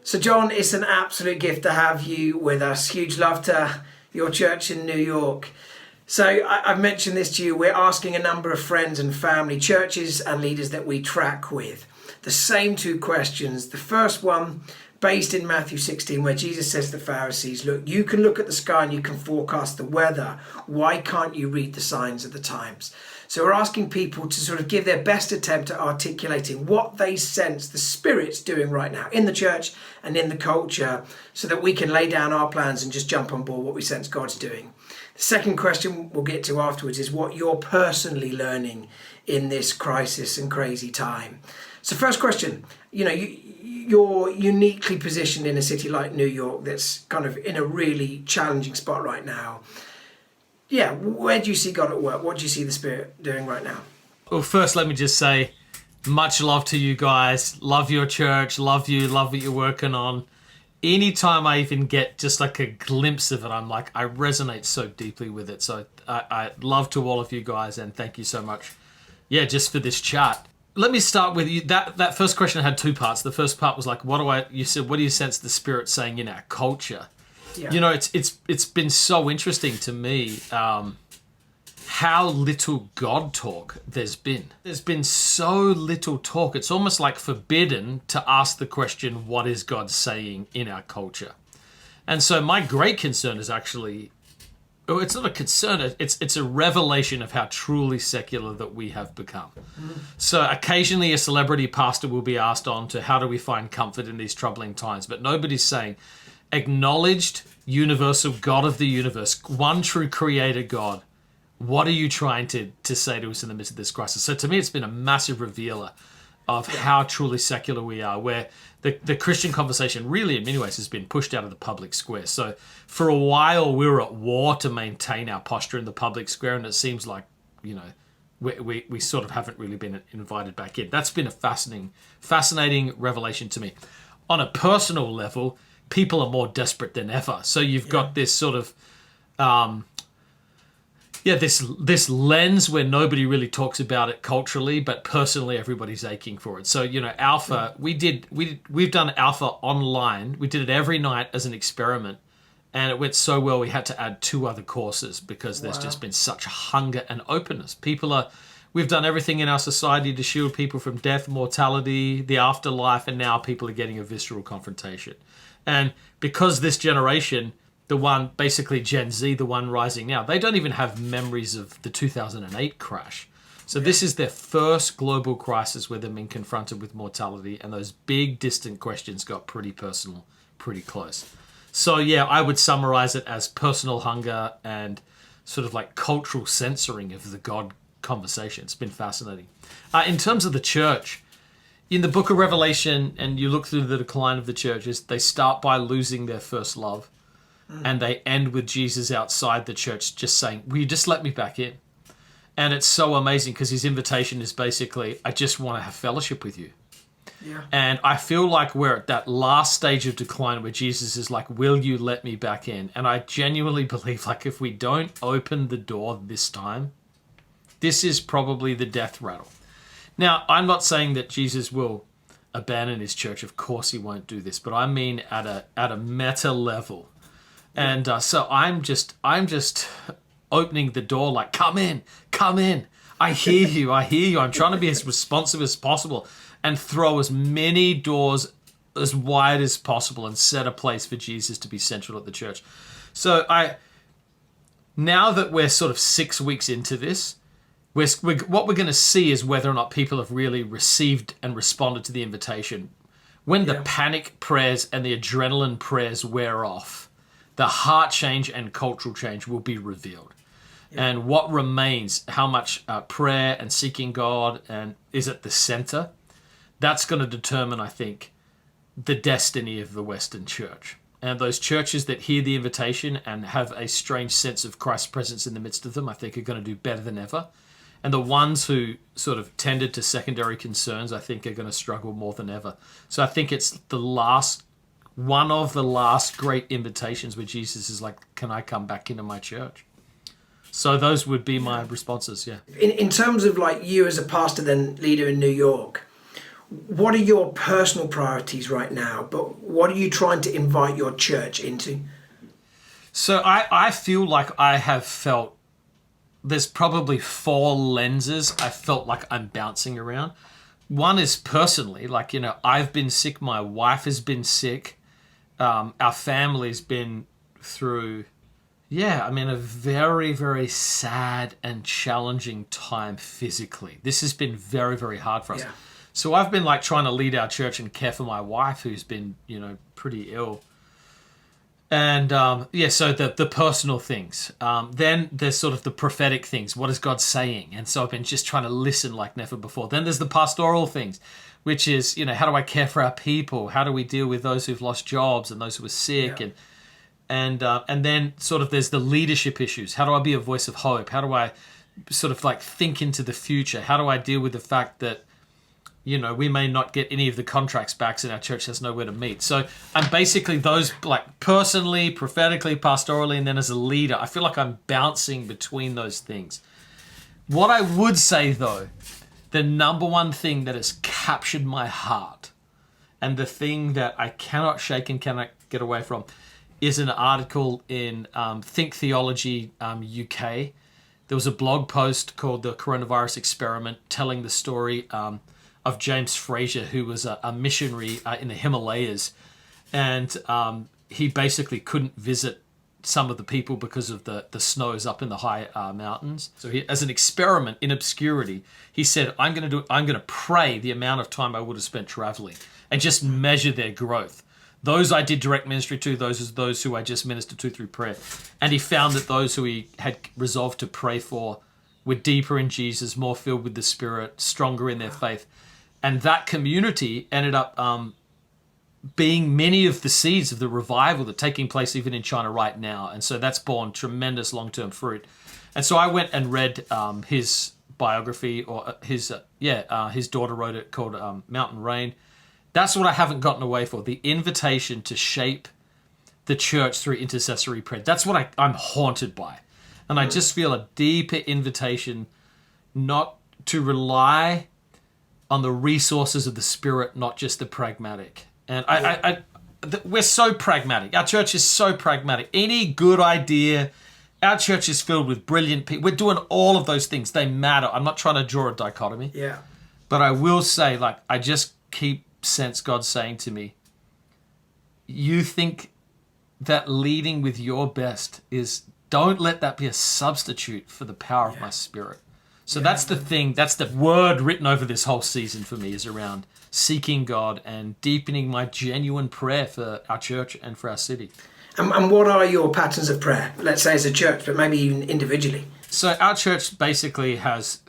So John, it's an absolute gift to have you with us. Huge love to your church in New York. So I've mentioned this to you. We're asking a number of friends and family, churches and leaders that we track with the same two questions. The first one based in Matthew 16, where Jesus says to the Pharisees, look, you can look at the sky and you can forecast the weather. Why can't you read the signs of the times? So we're asking people to sort of give their best attempt at articulating what they sense the Spirit's doing right now in the church and in the culture, so that we can lay down our plans and just jump on board what we sense God's doing. The second question we'll get to afterwards is what you're personally learning in this crisis and crazy time. So first question, you're uniquely positioned in a city like New York that's kind of in a really challenging spot right now. Yeah, where do you see God at work? What do you see the Spirit doing right now? Well, first, let me just say, much love to you guys. Love your church. Love you. Love what you're working on. Anytime I even get just like a glimpse of it, I'm like, I resonate so deeply with it. So I love to all of you guys, and thank you so much. Yeah, just for this chat. Let me start with you. That first question had two parts. The first part was like, you said, what do you sense the Spirit saying in our culture? Yeah. It's been so interesting to me how little God talk there's been. There's been so little talk. It's almost like forbidden to ask the question, what is God saying in our culture? And so my great concern is actually, it's not a concern, it's a revelation of how truly secular that we have become. So occasionally a celebrity pastor will be asked on to how do we find comfort in these troubling times, but nobody's saying, acknowledged universal God of the universe, one true creator God, what are you trying to say to us in the midst of this crisis? So to me, it's been a massive revealer of how truly secular we are, where the Christian conversation really in many ways has been pushed out of the public square. So for a while, we were at war to maintain our posture in the public square, and it seems like, we sort of haven't really been invited back in. That's been a fascinating revelation to me. On a personal level, people are more desperate than ever. So you've got this sort of, this lens where nobody really talks about it culturally, but personally everybody's aching for it. So, Alpha, we've done Alpha online. We did it every night as an experiment, and it went so well we had to add 2 other courses because there's just been such hunger and openness. We've done everything in our society to shield people from death, mortality, the afterlife, and now people are getting a visceral confrontation. And because this generation, the one, basically Gen Z, the one rising now, they don't even have memories of the 2008 crash. So this is their first global crisis where they've been confronted with mortality, and those big distant questions got pretty personal, pretty close. So yeah, I would summarize it as personal hunger and sort of like cultural censoring of the God conversation. It's been fascinating. In terms of the church, in the book of Revelation, and you look through the decline of the churches, they start by losing their first love. And they end with Jesus outside the church just saying, will you just let me back in? And it's so amazing because his invitation is basically, I just want to have fellowship with you. Yeah. And I feel like we're at that last stage of decline where Jesus is like, will you let me back in? And I genuinely believe like if we don't open the door this time, this is probably the death rattle. Now, I'm not saying that Jesus will abandon his church. Of course he won't do this, but I mean at a meta level. And so I'm just opening the door like, come in. I hear you. I'm trying to be as responsive as possible and throw as many doors as wide as possible and set a place for Jesus to be central at the church. So now that we're sort of 6 weeks into this, what we're going to see is whether or not people have really received and responded to the invitation. When the panic prayers and the adrenaline prayers wear off, the heart change and cultural change will be revealed. Yeah. And what remains, how much prayer and seeking God and is at the center, that's going to determine, I think, the destiny of the Western church. And those churches that hear the invitation and have a strange sense of Christ's presence in the midst of them, I think are going to do better than ever. And the ones who sort of tended to secondary concerns, I think are going to struggle more than ever. So I think it's one of the last great invitations where Jesus is like, can I come back into my church? So those would be my responses, yeah. In terms of like you as a pastor then leader in New York, What are your personal priorities right now? But what are you trying to invite your church into? So I feel like I have felt there's probably 4 lenses I felt like I'm bouncing around. One is personally, like, I've been sick. My wife has been sick. Our family's been through, a very, very sad and challenging time physically. This has been very, very hard for us. Yeah. So I've been like trying to lead our church and care for my wife who's been, pretty ill. And so the personal things. Then there's sort of the prophetic things. What is God saying? And so I've been just trying to listen like never before. Then there's the pastoral things, which is, how do I care for our people? How do we deal with those who've lost jobs and those who are sick? Yeah. And then sort of there's the leadership issues. How do I be a voice of hope? How do I sort of like think into the future? How do I deal with the fact that we may not get any of the contracts back and our church has nowhere to meet. So I'm basically those, like, personally, prophetically, pastorally, and then as a leader, I feel like I'm bouncing between those things. What I would say, though, the number one thing that has captured my heart and the thing that I cannot shake and cannot get away from is an article in Think Theology UK. There was a blog post called The Coronavirus Experiment telling the story of James Fraser, who was a missionary in the Himalayas. And he basically couldn't visit some of the people because of the snows up in the high mountains. So he, as an experiment in obscurity, he said, I'm going to pray the amount of time I would have spent traveling and just measure their growth. Those I did direct ministry to, those who I just ministered to through prayer. And he found that those who he had resolved to pray for were deeper in Jesus, more filled with the Spirit, stronger in their faith. And that community ended up being many of the seeds of the revival that's taking place even in China right now. And so that's borne tremendous long-term fruit. And so I went and read his biography, or his daughter wrote it, called Mountain Rain. That's what I haven't gotten away for, the invitation to shape the church through intercessory prayer. That's what I'm haunted by. And I just feel a deeper invitation not to rely on the resources of the Spirit, not just the pragmatic. And we're so pragmatic. Our church is so pragmatic. Any good idea, our church is filled with brilliant people. We're doing all of those things. They matter. I'm not trying to draw a dichotomy. Yeah. But I will say, like, I just keep sense God saying to me, you think that leading with your best is, don't let that be a substitute for the power of my Spirit. So that's the thing, that's the word written over this whole season for me, is around seeking God and deepening my genuine prayer for our church and for our city. And what are your patterns of prayer? Let's say as a church, but maybe even individually. So our church basically has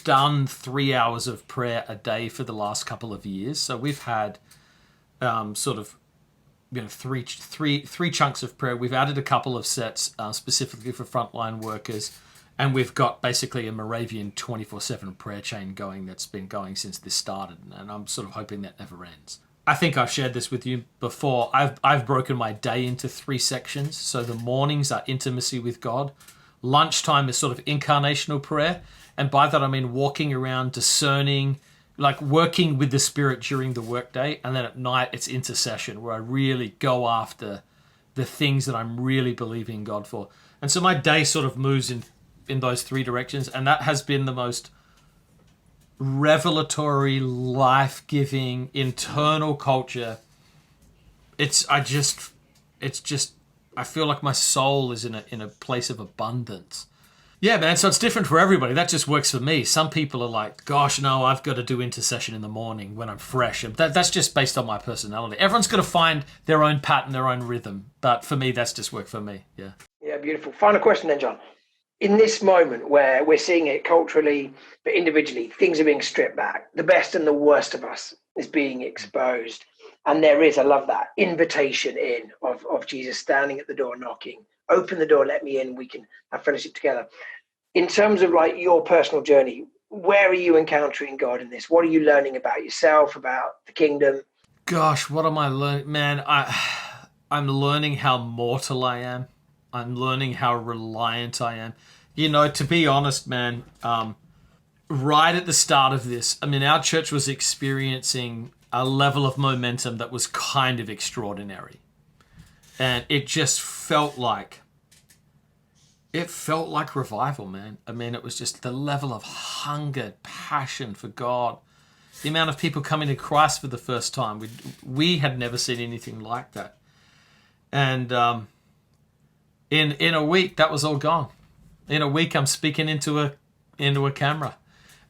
done 3 hours of prayer a day for the last couple of years. So we've had three chunks of prayer. We've added a couple of sets specifically for frontline workers. And we've got basically a Moravian 24/7 prayer chain going that's been going since this started. And I'm sort of hoping that never ends. I think I've shared this with you before. I've broken my day into 3 sections. So the mornings are intimacy with God. Lunchtime is sort of incarnational prayer. And by that I mean walking around, discerning, like working with the Spirit during the workday. And then at night it's intercession, where I really go after the things that I'm really believing God for. And so my day sort of moves in those 3 directions, and that has been the most revelatory, life-giving, internal culture. I feel like my soul is in a place of abundance. Yeah, man, so it's different for everybody. That just works for me. Some people are like, gosh, no, I've got to do intercession in the morning when I'm fresh. And that's just based on my personality. Everyone's got to find their own pattern, their own rhythm. But for me, that's just worked for me, yeah. Yeah, beautiful. Final question then, John. In this moment where we're seeing it culturally, but individually, things are being stripped back. The best and the worst of us is being exposed. And there is, I love that, invitation in of Jesus standing at the door knocking. Open the door, let me in, we can have fellowship together. In terms of like your personal journey, where are you encountering God in this? What are you learning about yourself, about the kingdom? Gosh, what am I learning? Man, I'm learning how mortal I am. I'm learning how reliant I am. To be honest, man, right at the start of this, I mean, our church was experiencing a level of momentum that was kind of extraordinary. And it just felt like revival, man. I mean, it was just the level of hunger, passion for God. The amount of people coming to Christ for the first time. We had never seen anything like that. And in a week, that was all gone. In a week, I'm speaking into a camera.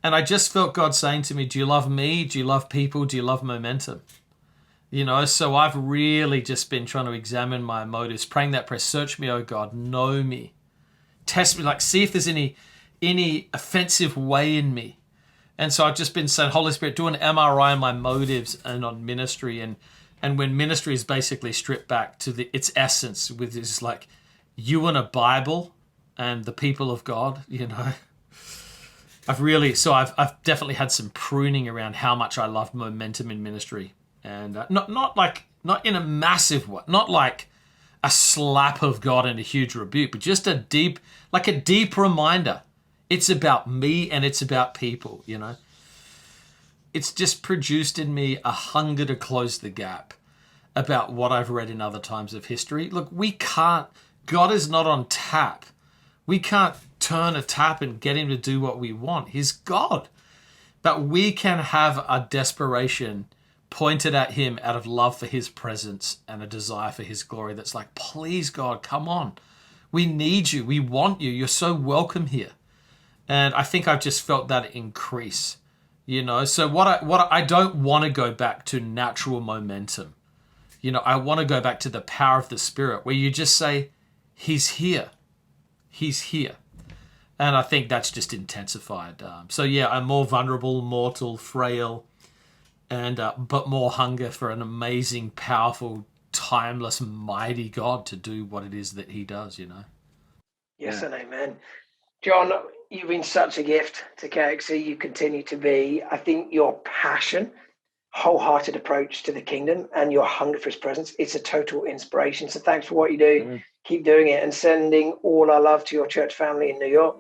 And I just felt God saying to me, do you love me? Do you love people? Do you love momentum? You know, so I've really just been trying to examine my motives, praying that prayer, search me, oh God, know me. Test me, like see if there's any offensive way in me. And so I've just been saying, Holy Spirit, do an MRI on my motives and on ministry. And when ministry is basically stripped back to its essence, with this like you and a Bible and the people of God, you know. I've definitely had some pruning around how much I loved momentum in ministry. And not in a massive way, not like a slap of God and a huge rebuke, but just a deep reminder. It's about me and it's about people, you know. It's just produced in me a hunger to close the gap about what I've read in other times of history. Look, God is not on tap. We can't turn a tap and get him to do what we want. He's God. But we can have a desperation pointed at him out of love for his presence and a desire for his glory that's like, please God, come on. We need you. We want you. You're so welcome here. And I think I've just felt that increase, you know. So what I don't want to go back to natural momentum. You know, I want to go back to the power of the Spirit where you just say, he's here. He's here. And I think that's just intensified. So yeah, I'm more vulnerable, mortal, frail, and but more hunger for an amazing, powerful, timeless, mighty God to do what it is that he does, you know. Yes and amen. John, you've been such a gift to KXC. You continue to be. I think your passion, wholehearted approach to the kingdom and your hunger for his presence, it's a total inspiration. So thanks for what you do. Keep doing it and sending all our love to your church family in New York.